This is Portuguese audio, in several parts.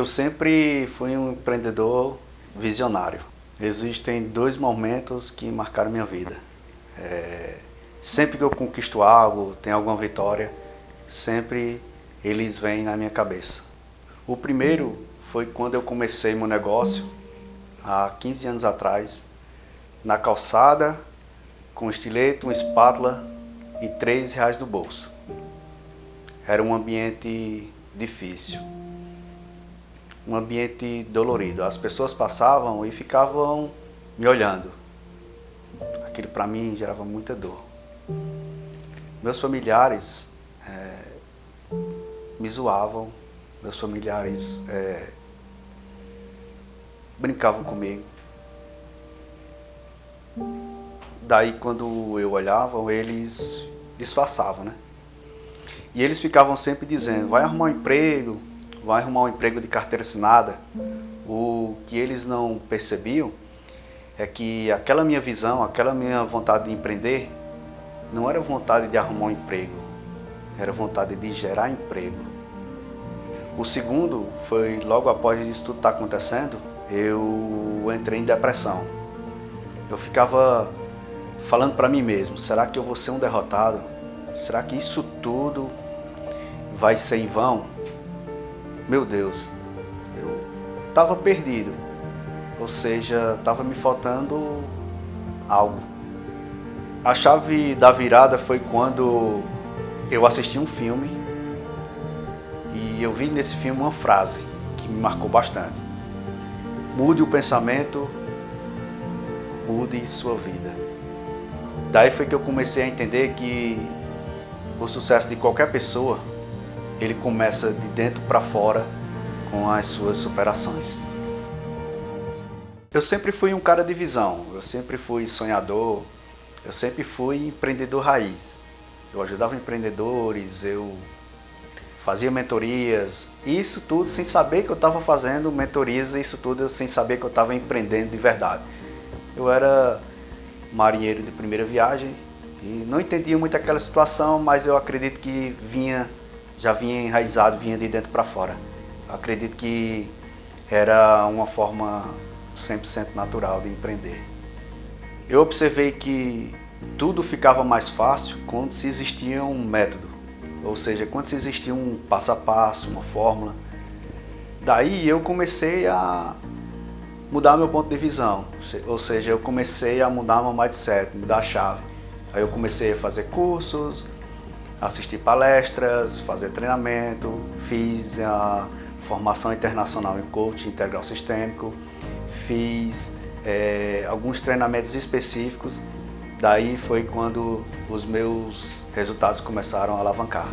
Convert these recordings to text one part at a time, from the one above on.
Eu sempre fui um empreendedor visionário. Existem dois momentos que marcaram minha vida. Sempre que eu conquisto algo, tenho alguma vitória, sempre eles vêm na minha cabeça. O primeiro foi quando eu comecei meu negócio, há 15 anos atrás, na calçada, com estilete, uma espátula e R$ 3 no bolso. Era um ambiente difícil, um ambiente dolorido. As pessoas passavam e ficavam me olhando. Aquilo para mim gerava muita dor. Meus familiares me zoavam, meus familiares brincavam comigo. Daí quando eu olhava, eles disfarçavam, né? E eles ficavam sempre dizendo, vai arrumar um emprego de carteira assinada. O que eles não percebiam é que aquela minha visão, aquela minha vontade de empreender, não era vontade de arrumar um emprego, era vontade de gerar emprego. O segundo foi logo após isso tudo estar acontecendo, eu entrei em depressão. Eu ficava falando para mim mesmo, será que eu vou ser um derrotado? Será que isso tudo vai ser em vão? Meu Deus, eu estava perdido, ou seja, estava me faltando algo. A chave da virada foi quando eu assisti um filme e eu vi nesse filme uma frase que me marcou bastante. Mude o pensamento, mude sua vida. Daí foi que eu comecei a entender que o sucesso de qualquer pessoa, ele começa de dentro para fora com as suas superações. Eu sempre fui um cara de visão, eu sempre fui sonhador, eu sempre fui empreendedor raiz. Eu ajudava empreendedores, eu fazia mentorias, e isso tudo sem saber que eu estava fazendo mentorias, isso tudo sem saber que eu estava empreendendo de verdade. Eu era marinheiro de primeira viagem e não entendia muito aquela situação, mas eu acredito que já vinha enraizado, vinha de dentro para fora. Eu acredito que era uma forma 100% natural de empreender. Eu observei que tudo ficava mais fácil quando se existia um método, ou seja, quando se existia um passo a passo, uma fórmula. Daí eu comecei a mudar meu ponto de visão, ou seja, eu comecei a mudar meu mindset, mudar a chave. Aí eu comecei a fazer cursos, assistir palestras, fazer treinamento, fiz a formação internacional em coaching integral sistêmico, fiz alguns treinamentos específicos. Daí foi quando os meus resultados começaram a alavancar.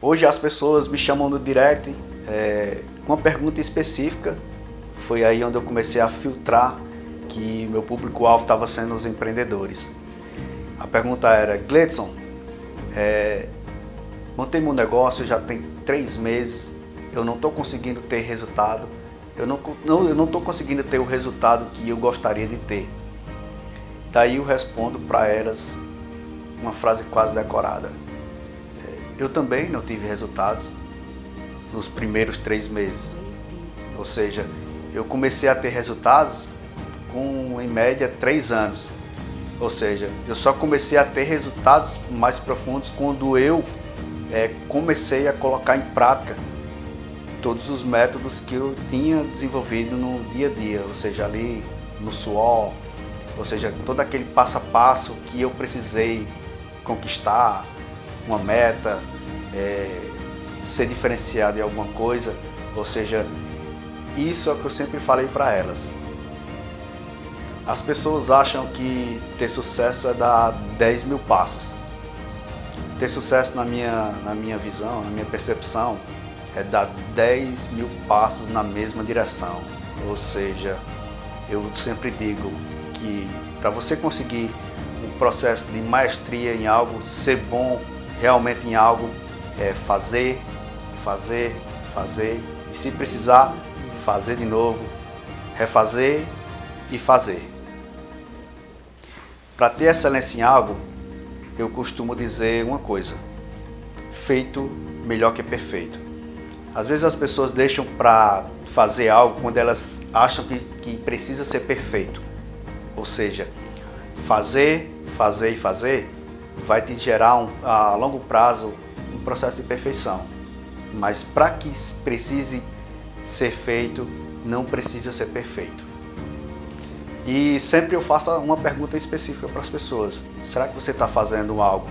Hoje as pessoas me chamam no direct com uma pergunta específica. Foi aí onde eu comecei a filtrar que meu público-alvo estava sendo os empreendedores. A pergunta era, Gleidson, montei meu negócio já tem 3 meses, eu não estou conseguindo ter resultado, eu não estou conseguindo ter o resultado que eu gostaria de ter. Daí eu respondo para elas uma frase quase decorada. Eu também não tive resultados nos primeiros 3 meses. Ou seja, eu comecei a ter resultados com, em média, 3 anos. Ou seja, eu só comecei a ter resultados mais profundos quando eu comecei a colocar em prática todos os métodos que eu tinha desenvolvido no dia a dia, ou seja, ali no suor, ou seja, todo aquele passo a passo que eu precisei conquistar, uma meta, ser diferenciado em alguma coisa, ou seja, isso é o que eu sempre falei para elas. As pessoas acham que ter sucesso é dar 10 mil passos. Ter sucesso na minha visão, na minha percepção, é dar 10 mil passos na mesma direção. Ou seja, eu sempre digo que para você conseguir um processo de maestria em algo, ser bom realmente em algo, é fazer, e se precisar, fazer de novo, refazer e fazer. Para ter excelência em algo, eu costumo dizer uma coisa: feito melhor que perfeito. Às vezes as pessoas deixam para fazer algo quando elas acham que precisa ser perfeito. Ou seja, fazer e fazer vai te gerar a longo prazo um processo de perfeição. Mas para que precise ser feito, não precisa ser perfeito. E sempre eu faço uma pergunta específica para as pessoas. Será que você está fazendo algo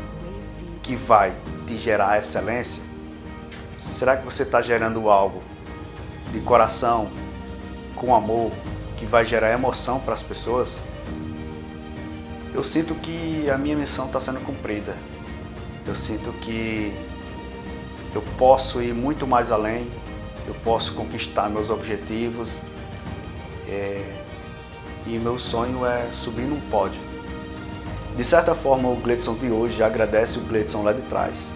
que vai te gerar excelência? Será que você está gerando algo de coração, com amor, que vai gerar emoção para as pessoas? Eu sinto que a minha missão está sendo cumprida. Eu sinto que eu posso ir muito mais além, eu posso conquistar meus objetivos. E meu sonho é subir num pódio. De certa forma, o Gleidson de hoje agradece o Gleidson lá de trás.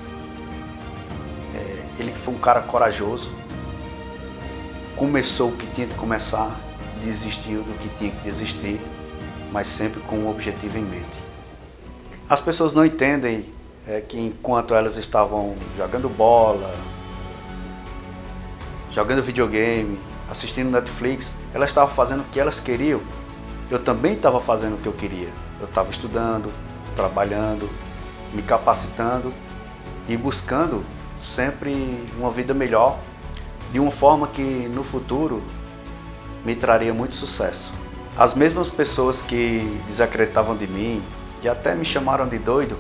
Ele foi um cara corajoso, começou o que tinha de começar, desistiu do que tinha que desistir, mas sempre com um objetivo em mente. As pessoas não entendem que enquanto elas estavam jogando bola, jogando videogame, assistindo Netflix, elas estavam fazendo o que elas queriam. Eu também estava fazendo o que eu queria. Eu estava estudando, trabalhando, me capacitando e buscando sempre uma vida melhor, de uma forma que no futuro me traria muito sucesso. As mesmas pessoas que desacreditavam de mim e até me chamaram de doido,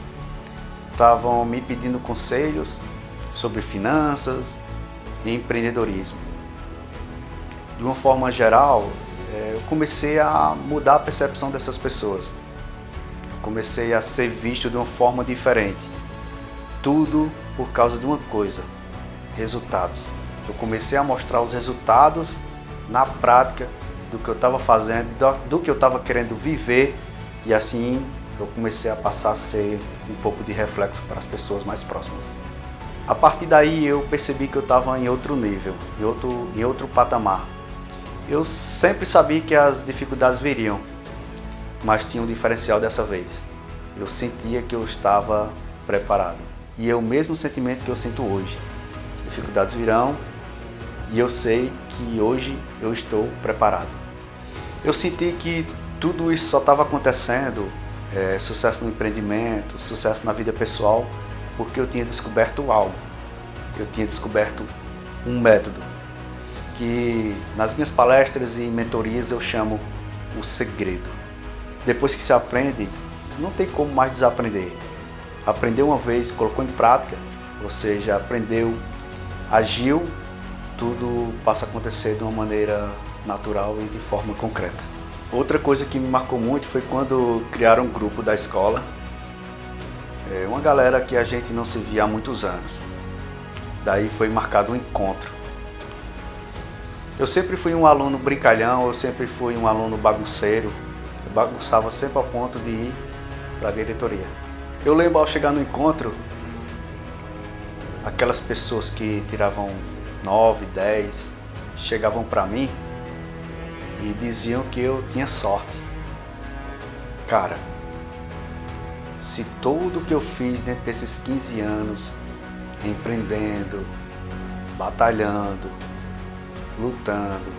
estavam me pedindo conselhos sobre finanças e empreendedorismo. De uma forma geral, eu comecei a mudar a percepção dessas pessoas. Comecei a ser visto de uma forma diferente. Tudo por causa de uma coisa: resultados. Eu comecei a mostrar os resultados na prática do que eu estava fazendo, do que eu estava querendo viver, e assim eu comecei a passar a ser um pouco de reflexo para as pessoas mais próximas. A partir daí eu percebi que eu estava em outro nível, em outro patamar. Eu sempre sabia que as dificuldades viriam, mas tinha um diferencial dessa vez. Eu sentia que eu estava preparado. E é o mesmo sentimento que eu sinto hoje. As dificuldades virão e eu sei que hoje eu estou preparado. Eu senti que tudo isso só estava acontecendo, sucesso no empreendimento, sucesso na vida pessoal, porque eu tinha descoberto algo. Eu tinha descoberto um método que nas minhas palestras e mentorias eu chamo o segredo. Depois que se aprende, não tem como mais desaprender. Aprendeu uma vez, colocou em prática, ou seja, aprendeu, agiu, tudo passa a acontecer de uma maneira natural e de forma concreta. Outra coisa que me marcou muito foi quando criaram um grupo da escola, uma galera que a gente não se via há muitos anos. Daí foi marcado um encontro. Eu sempre fui um aluno brincalhão, eu sempre fui um aluno bagunceiro. Eu bagunçava sempre ao ponto de ir para a diretoria. Eu lembro ao chegar no encontro, aquelas pessoas que tiravam 9, 10, chegavam para mim e diziam que eu tinha sorte. Cara, se tudo que eu fiz dentro desses 15 anos, empreendendo, batalhando, lutando,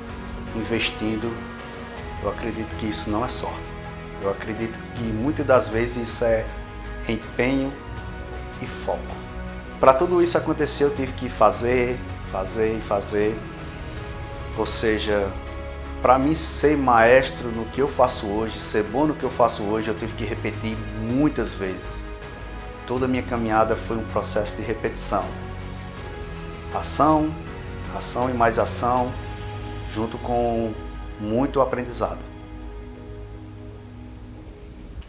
investindo, eu acredito que isso não é sorte. Eu acredito que muitas das vezes isso é empenho e foco. Para tudo isso acontecer, eu tive que fazer. Ou seja, para mim ser maestro no que eu faço hoje, ser bom no que eu faço hoje, eu tive que repetir muitas vezes. Toda a minha caminhada foi um processo de repetição. Ação, ação e mais ação, junto com muito aprendizado.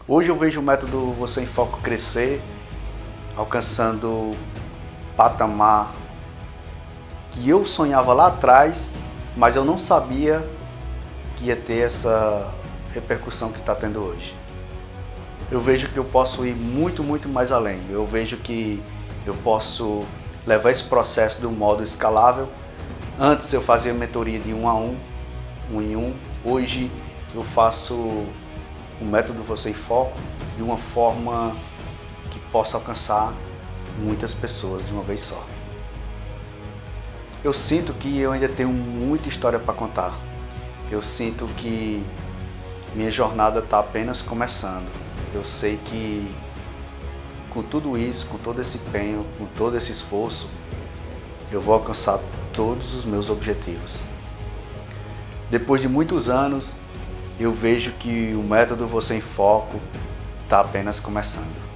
Hoje eu vejo o método Você em Foco crescer, alcançando patamar que eu sonhava lá atrás, mas eu não sabia que ia ter essa repercussão que está tendo hoje. Eu vejo que eu posso ir muito mais além. Eu vejo que eu posso levar esse processo de um modo escalável. Antes eu fazia mentoria de 1 a 1, 1 em 1. Hoje eu faço o método Você em Foco de uma forma que possa alcançar muitas pessoas de uma vez só. Eu sinto que eu ainda tenho muita história para contar. Eu sinto que minha jornada está apenas começando. Eu sei que com tudo isso, com todo esse empenho, com todo esse esforço, eu vou alcançar todos os meus objetivos. Depois de muitos anos, eu vejo que o método Você em Foco está apenas começando.